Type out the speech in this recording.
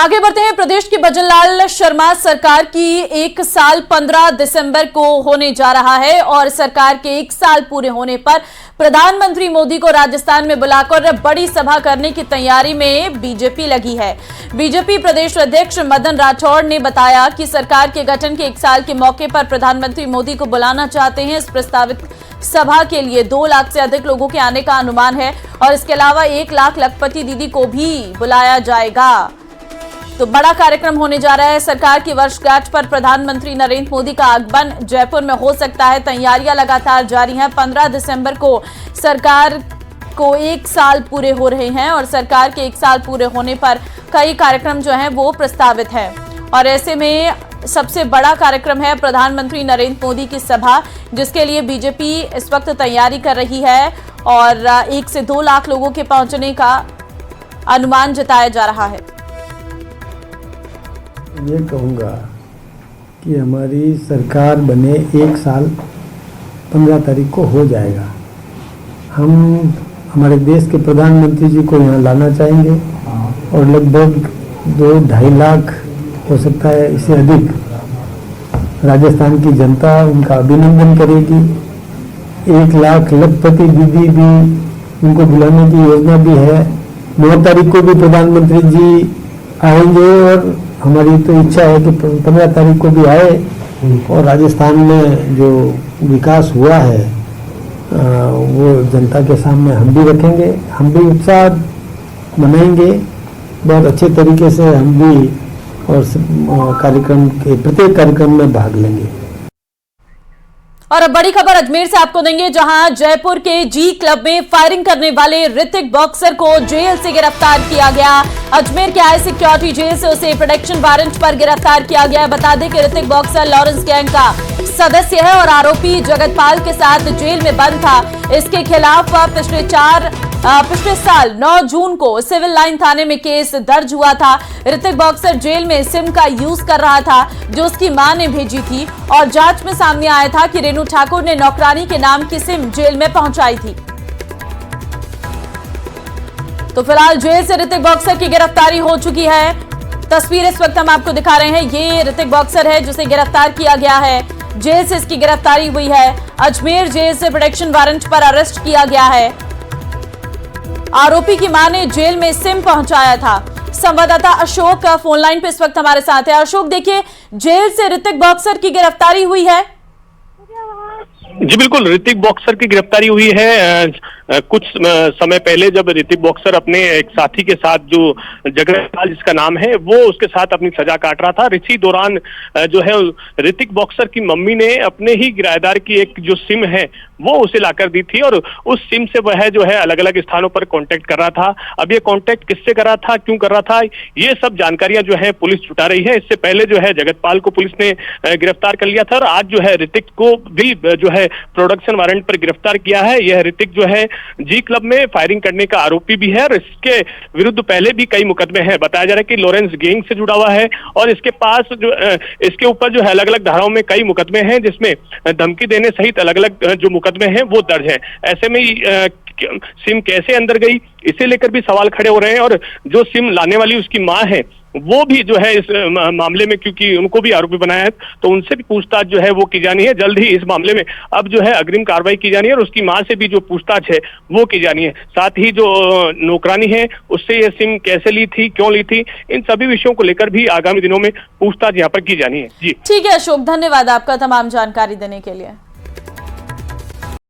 आगे बढ़ते हैं। प्रदेश की भजनलाल शर्मा सरकार की 1 साल 15 दिसंबर को होने जा रहा है और सरकार के 1 साल पूरे होने पर प्रधानमंत्री मोदी को राजस्थान में बुलाकर बड़ी सभा करने की तैयारी में बीजेपी लगी है। बीजेपी प्रदेश अध्यक्ष मदन राठौड़ ने बताया कि सरकार के गठन के 1 साल के मौके पर प्रधानमंत्री मोदी को बुलाना चाहते हैं। इस प्रस्तावित सभा के लिए 2 लाख से अधिक लोगों के आने का अनुमान है और इसके अलावा 1 लाख लखपति दीदी को भी बुलाया जाएगा। तो बड़ा कार्यक्रम होने जा रहा है। सरकार की वर्षगांठ पर प्रधानमंत्री नरेंद्र मोदी का आगमन जयपुर में हो सकता है। तैयारियां लगातार जारी हैं। 15 दिसंबर को सरकार को 1 साल पूरे हो रहे हैं और सरकार के 1 साल पूरे होने पर कई कार्यक्रम जो हैं वो प्रस्तावित है और ऐसे में सबसे बड़ा कार्यक्रम है प्रधानमंत्री नरेंद्र मोदी की सभा, जिसके लिए बीजेपी इस वक्त तैयारी कर रही है और 1 से 2 लाख लोगों के पहुंचने का अनुमान जताया जा रहा है। ये कहूँगा कि हमारी सरकार बने 1 साल 15 तारीख को हो जाएगा। हम हमारे देश के प्रधानमंत्री जी को यहाँ लाना चाहेंगे और लगभग 2-2.5 लाख हो सकता है, इससे अधिक राजस्थान की जनता उनका अभिनंदन करेगी। 1 लाख लखपति दीदी भी उनको बुलाने की योजना भी है। 9 तारीख को भी प्रधानमंत्री जी आएंगे और हमारी तो इच्छा है कि 15 तारीख को भी आए और राजस्थान में जो विकास हुआ है वो जनता के सामने हम भी रखेंगे। हम भी उत्साह मनाएंगे बहुत अच्छे तरीके से, हम भी और कार्यक्रम के प्रत्येक कार्यक्रम में भाग लेंगे। और अब बड़ी खबर अजमेर से आपको देंगे, जहां जयपुर के जी क्लब में फायरिंग करने वाले ऋतिक बॉक्सर को जेल से गिरफ्तार किया गया। अजमेर के हाई सिक्योरिटी जेल से उसे प्रोटेक्शन वारंट पर गिरफ्तार किया गया। बता दें कि ऋतिक बॉक्सर लॉरेंस गैंग का सदस्य है और आरोपी जगतपाल के साथ जेल में बंद था। इसके खिलाफ पिछले साल 9 जून को सिविल लाइन थाने में केस दर्ज हुआ था। ऋतिक बॉक्सर जेल में सिम का यूज कर रहा था जो उसकी मां ने भेजी थी और जांच में सामने आया था कि रेनू ठाकुर ने नौकरानी के नाम की सिम जेल में पहुंचाई थी। तो फिलहाल जेल से ऋतिक बॉक्सर की गिरफ्तारी हो चुकी है। तस्वीर इस वक्त हम आपको दिखा रहे हैं। ये ऋतिक बॉक्सर है जिसे गिरफ्तार किया गया है। जेल से इसकी गिरफ्तारी हुई है। अजमेर जेल से प्रोटेक्शन वारंट पर अरेस्ट किया गया है। आरोपी की मां ने जेल में सिम पहुंचाया था। संवाददाता अशोक फोन लाइन पे इस वक्त हमारे साथ है। अशोक, देखिए, जेल से ऋतिक बॉक्सर की गिरफ्तारी हुई है। जी बिल्कुल, ऋतिक बॉक्सर की गिरफ्तारी हुई है। कुछ समय पहले जब ऋतिक बॉक्सर अपने एक साथी के साथ, जो जगतपाल जिसका नाम है, वो उसके साथ अपनी सजा काट रहा था। इसी दौरान जो है ऋतिक बॉक्सर की मम्मी ने अपने ही किराएदार की एक जो सिम है वो उसे लाकर दी थी और उस सिम से वह जो है अलग अलग स्थानों पर कांटेक्ट कर रहा था। अब ये कांटेक्ट किससे कर रहा था, क्यों कर रहा था, ये सब जानकारियां जो है पुलिस जुटा रही है। इससे पहले जो है जगतपाल को पुलिस ने गिरफ्तार कर लिया था और आज जो है ऋतिक को भी जो है प्रोडक्शन वारंट पर गिरफ्तार किया है। यह ऋतिक जो है जी क्लब में फायरिंग करने का आरोपी भी है और इसके विरुद्ध पहले भी कई मुकदमे हैं। बताया जा रहा है कि लॉरेंस गैंग से जुड़ा हुआ है और इसके पास जो इसके ऊपर जो है अलग अलग धाराओं में कई मुकदमे हैं, जिसमें धमकी देने सहित अलग अलग जो मुकदमे हैं वो दर्ज हैं। ऐसे में सिम कैसे अंदर गई, इसे लेकर भी सवाल खड़े हो रहे हैं और जो सिम लाने वाली उसकी मां है वो भी जो है इस मामले में, क्योंकि उनको भी आरोपी बनाया है, तो उनसे भी पूछताछ जो है वो की जानी है। जल्द ही इस मामले में अब जो है अग्रिम कार्रवाई की जानी है और उसकी मां से भी जो पूछताछ है वो की जानी है। साथ ही जो नौकरानी है उससे ये सिम कैसे ली थी, क्यों ली थी, इन सभी विषयों को लेकर भी आगामी दिनों में पूछताछ यहाँ पर की जानी है। जी ठीक है अशोक, धन्यवाद आपका तमाम जानकारी देने के लिए।